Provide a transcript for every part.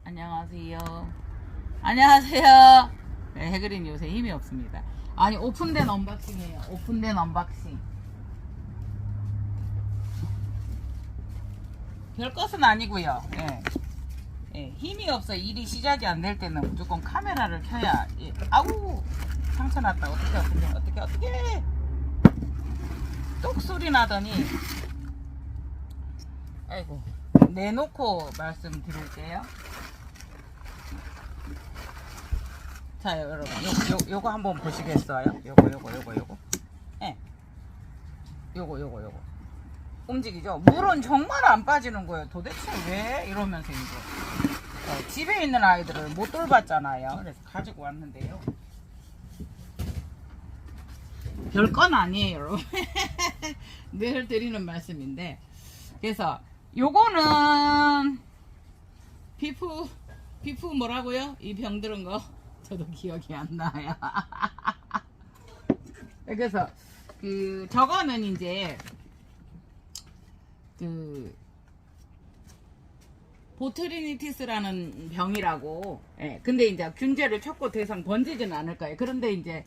안녕하세요. 안녕하세요. 네, 해그린 요새 힘이 없습니다. 아니, 오픈된 언박싱이에요. 오픈된 언박싱. 별 것은 아니고요. 예. 예, 힘이 없어 일이 시작이 안 될 때는 무조건 카메라를 켜야. 예. 아우, 상처 났다. 어떻게 뚝 소리 나더니, 아이고, 내놓고 말씀드릴게요. 자, 여러분, 요거 한번 보시겠어요? 요거. 예. 요거. 움직이죠? 물은 정말 안 빠지는 거예요. 도대체 왜? 이러면서 이제. 집에 있는 아이들을 못 돌봤잖아요. 그래서 가지고 왔는데요. 별건 아니에요, 여러분. 늘 드리는 말씀인데. 그래서, 요거는, 비프 뭐라고요? 이 병들은 거? 저도 기억이 안 나요. 그래서, 저거는 이제, 보트리니티스라는 병이라고. 예, 근데 이제 균제를 쳤고 더 이상 번지지는 않을 거예요. 그런데 이제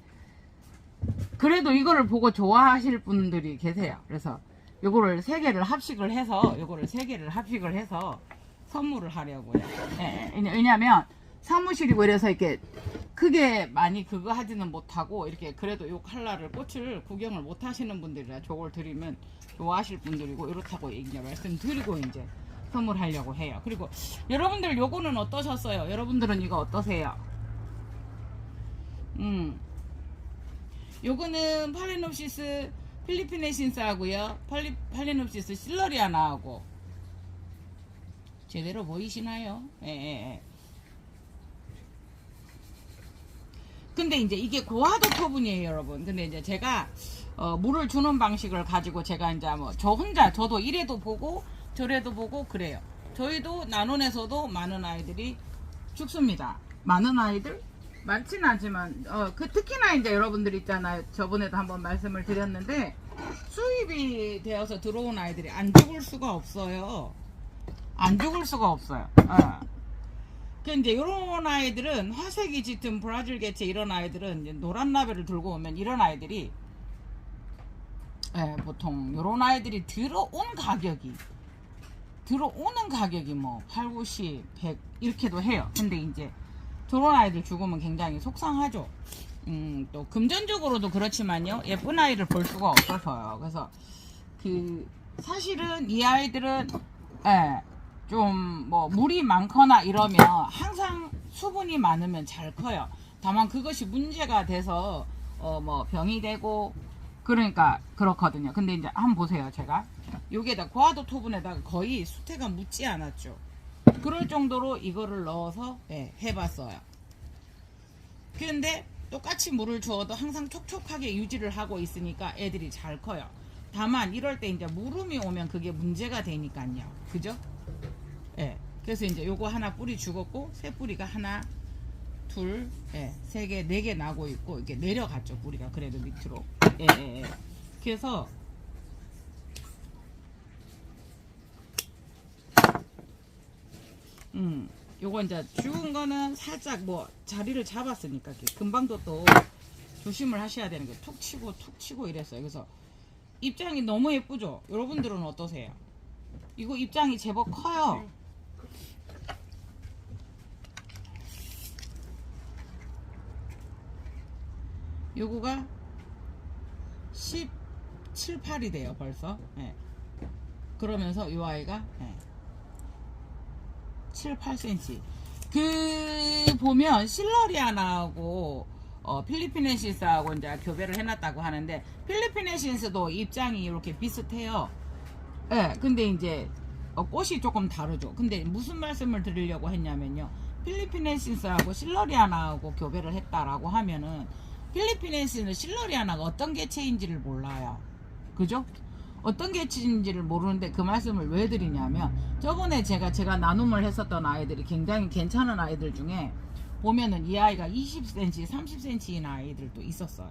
그래도 이거를 보고 좋아하실 분들이 계세요. 그래서 요거를 3개를 합식을 해서 선물을 하려고요. 예, 왜냐면 사무실이고 이래서 이렇게 크게 많이 그거 하지는 못하고 이렇게 그래도 요 칼라를 꽃을 구경을 못 하시는 분들이라 저걸 드리면 좋아하실 분들이고 이렇다고 이제 말씀드리고 이제 선물하려고 해요. 그리고 여러분들 요거는 어떠셨어요? 여러분들은 이거 어떠세요? 요거는 팔레놉시스 필리피네신스하고요. 팔레놉시스 실러리아나하고 제대로 보이시나요? 예. 근데 이제 이게 고화도 토분이에요, 여러분. 근데 이제 제가 물을 주는 방식을 가지고 제가 이제 뭐 저 혼자 저도 이래도 보고 저래도 보고 그래요. 저희도 난원에서도 많은 아이들이 죽습니다. 많은 아이들 많진 않지만 특히나 이제 여러분들 있잖아요. 저번에도 한번 말씀을 드렸는데 수입이 되어서 들어온 아이들이 안 죽을 수가 없어요. 근데 이제 이런 아이들은 화색이 짙은 브라질 개체 이런 아이들은 이제 노란 나베를 들고 오면 이런 아이들이 보통 이런 아이들이 들어오는 가격이 뭐 8, 90, 100 이렇게도 해요. 근데 이제 저런 아이들 죽으면 굉장히 속상하죠. 또 금전적으로도 그렇지만요. 예쁜 아이를 볼 수가 없어서요. 그래서 사실은 이 아이들은 좀 뭐 물이 많거나 이러면 항상 수분이 많으면 잘 커요. 다만 그것이 문제가 돼서 뭐 병이 되고 그러니까 그렇거든요. 근데 이제 한번 보세요. 제가 여기에다 고화도 토분에다가 거의 수태가 묻지 않았죠. 그럴 정도로 이거를 넣어서 해봤어요. 그런데 똑같이 물을 주어도 항상 촉촉하게 유지를 하고 있으니까 애들이 잘 커요. 다만 이럴 때 이제 물음이 오면 그게 문제가 되니까요. 그죠? 그래서 이제 요거 하나 뿌리 죽었고 새 뿌리가 하나, 둘, 3개, 4개 나고 있고 이게 내려갔죠. 뿌리가 그래도 밑으로. 그래서 요거 이제 죽은 거는 살짝 뭐 자리를 잡았으니까 금방도 또 조심을 하셔야 되는 게 툭 치고 이랬어요. 그래서 입장이 너무 예쁘죠? 여러분들은 어떠세요? 이거 입장이 제법 커요. 요거가 17, 8이 돼요 벌써. 그러면서 요 아이가 7, 8cm. 보면 실러리아나하고 필리피네신스하고 이제 교배를 해놨다고 하는데 필리피네신스도 입장이 이렇게 비슷해요. 근데 이제 꽃이 조금 다르죠. 근데 무슨 말씀을 드리려고 했냐면요. 필리피네신스하고 실러리아나하고 교배를 했다라고 하면은 필리피네신스 실러리아나가 어떤 개체인지를 몰라요. 그죠? 어떤 개체인지를 모르는데 그 말씀을 왜 드리냐면 저번에 제가 나눔을 했었던 아이들이 굉장히 괜찮은 아이들 중에 보면은 이 아이가 20cm, 30cm인 아이들도 있었어요.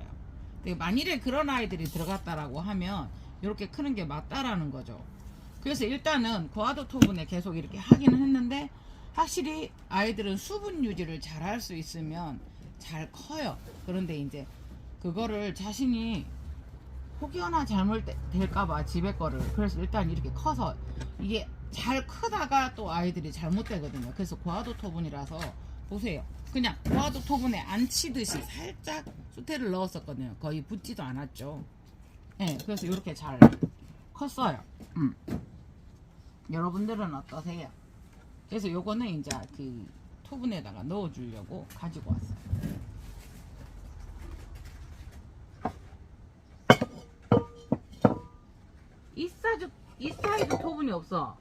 만일에 그런 아이들이 들어갔다라고 하면 이렇게 크는 게 맞다라는 거죠. 그래서 일단은 고화도 토분에 계속 이렇게 하기는 했는데 확실히 아이들은 수분 유지를 잘 할 수 있으면 잘 커요. 그런데 이제 그거를 자신이 혹여나 잘못될까봐 집에 거를, 그래서 일단 이렇게 커서 이게 잘 크다가 또 아이들이 잘못되거든요. 그래서 고하도 토분이라서 보세요. 그냥 고하도 토분에 안 치듯이 살짝 수태를 넣었었거든요. 거의 붙지도 않았죠. 네, 그래서 이렇게 잘 컸어요. 여러분들은 어떠세요? 그래서 요거는 이제 그 토분에다가 넣어주려고 가지고 왔어요. 이 사이즈 토분이 없어.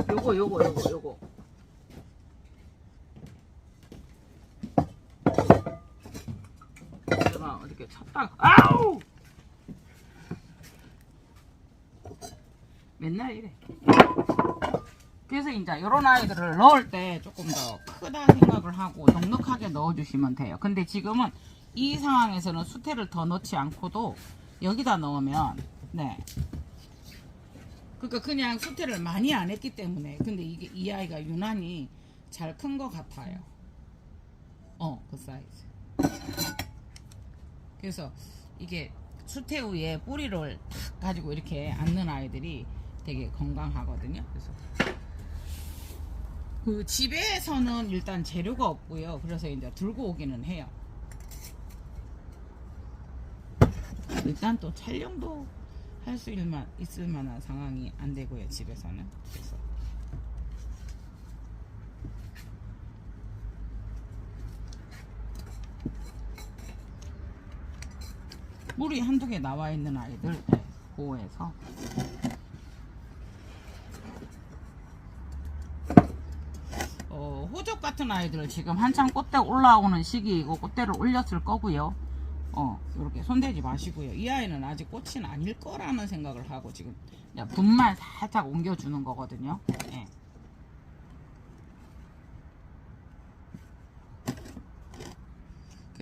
요거. 내가 어떻게 쳤다가, 아우! 맨날 이래. 그래서 이제 이런 아이들을 넣을 때 조금 더 크다 생각을 하고 넉넉하게 넣어주시면 돼요. 근데 지금은 이 상황에서는 수태를 더 넣지 않고도 여기다 넣으면, 네. 그러니까 그냥 수태를 많이 안 했기 때문에. 근데 이게 이 아이가 유난히 잘 큰 것 같아요. 그 사이즈. 그래서 이게 수태 후에 뿌리를 탁 가지고 이렇게 앉는 아이들이 되게 건강하거든요. 그래서 그 집에서는 일단 재료가 없고요. 그래서 이제 들고 오기는 해요. 일단 또 촬영도 할 수 있을 만한 상황이 안 되고요. 집에서는. 그래서 물이 한두 개 나와 있는 아이들 보호해서. 호적 같은 아이들 지금 한창 꽃대 올라오는 시기이고 꽃대를 올렸을 거고요. 이렇게 손대지 마시고요. 이 아이는 아직 꽃은 아닐 거라는 생각을 하고 지금 그냥 분만 살짝 옮겨주는 거거든요. 네.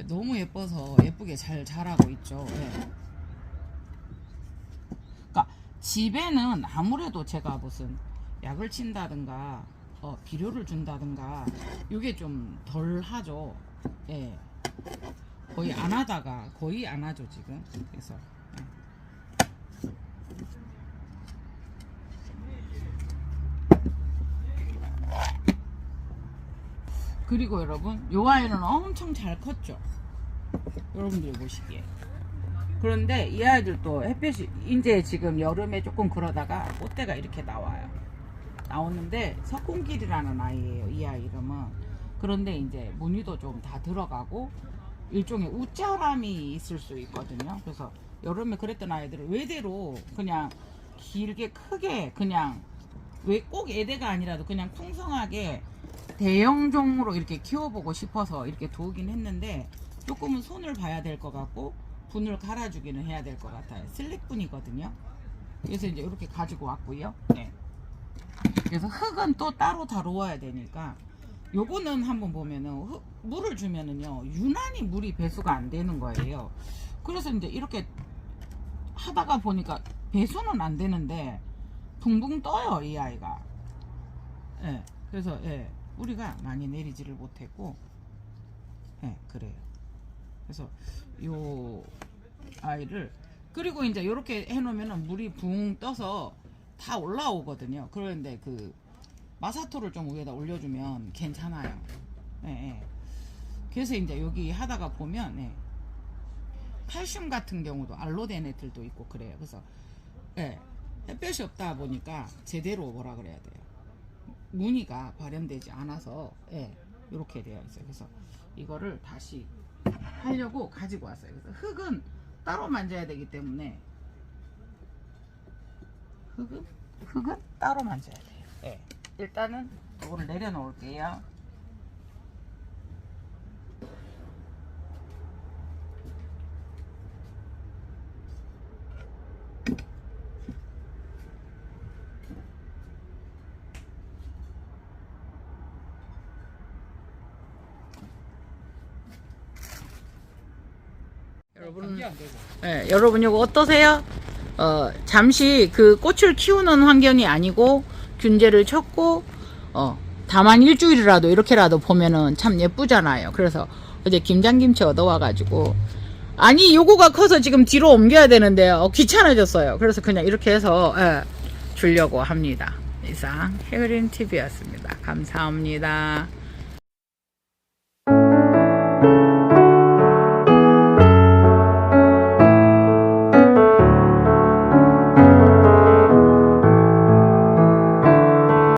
너무 예뻐서 예쁘게 잘 자라고 있죠. 네. 그러니까 집에는 아무래도 제가 무슨 약을 친다든가 비료를 준다든가 이게 좀 덜 하죠. 예. 거의 안 하다가 거의 안 하죠 지금. 그래서 그리고 여러분 요 아이는 엄청 잘 컸죠. 여러분들이 보시기에. 그런데 이 아이들도 햇볕이 이제 지금 여름에 조금 그러다가 꽃대가 이렇게 나오는데 석궁길이라는 아이예요. 이 아이 이름은. 그런데 이제 무늬도 좀 다 들어가고 일종의 우짜람이 있을 수 있거든요. 그래서 여름에 그랬던 아이들을 외대로 그냥 길게 크게 그냥 왜 꼭 애대가 아니라도 그냥 풍성하게 대형종으로 이렇게 키워보고 싶어서 이렇게 두긴 했는데 조금은 손을 봐야 될 것 같고 분을 갈아주기는 해야 될 것 같아요. 슬릭분이거든요. 그래서 이제 이렇게 가지고 왔고요. 네. 그래서 흙은 또 따로 다루어야 되니까 요거는 한번 보면은 물을 주면은요 유난히 물이 배수가 안 되는 거예요. 그래서 이제 이렇게 하다가 보니까 배수는 안 되는데 붕붕 떠요 이 아이가. 예. 그래서 뿌리가 많이 내리지를 못했고 그래요. 그래서 요 아이를 그리고 이제 이렇게 해놓으면은 물이 붕 떠서 다 올라오거든요. 그런데 그 마사토를 좀 위에다 올려주면 괜찮아요. 그래서 이제 여기 하다가 보면 칼슘 같은 경우도 알로덴 애들도 있고 그래요. 그래서 햇볕이 없다 보니까 제대로 뭐라 그래야 돼요. 무늬가 발현되지 않아서 이렇게 되어 있어요. 그래서 이거를 다시 하려고 가지고 왔어요. 그래서 흙은 따로 만져야 되기 때문에 흙은 따로 만져야 돼요. 일단은 이거를 내려놓을게요. 여러분 이거 어떠세요? 잠시 그 꽃을 키우는 환경이 아니고 균제를 쳤고 다만 일주일이라도 이렇게라도 보면은 참 예쁘잖아요. 그래서 어제 김장김치 얻어와가지고 아니 요거가 커서 지금 뒤로 옮겨야 되는데 귀찮아졌어요. 그래서 그냥 이렇게 해서 주려고 합니다. 이상 해그린 TV였습니다. 감사합니다.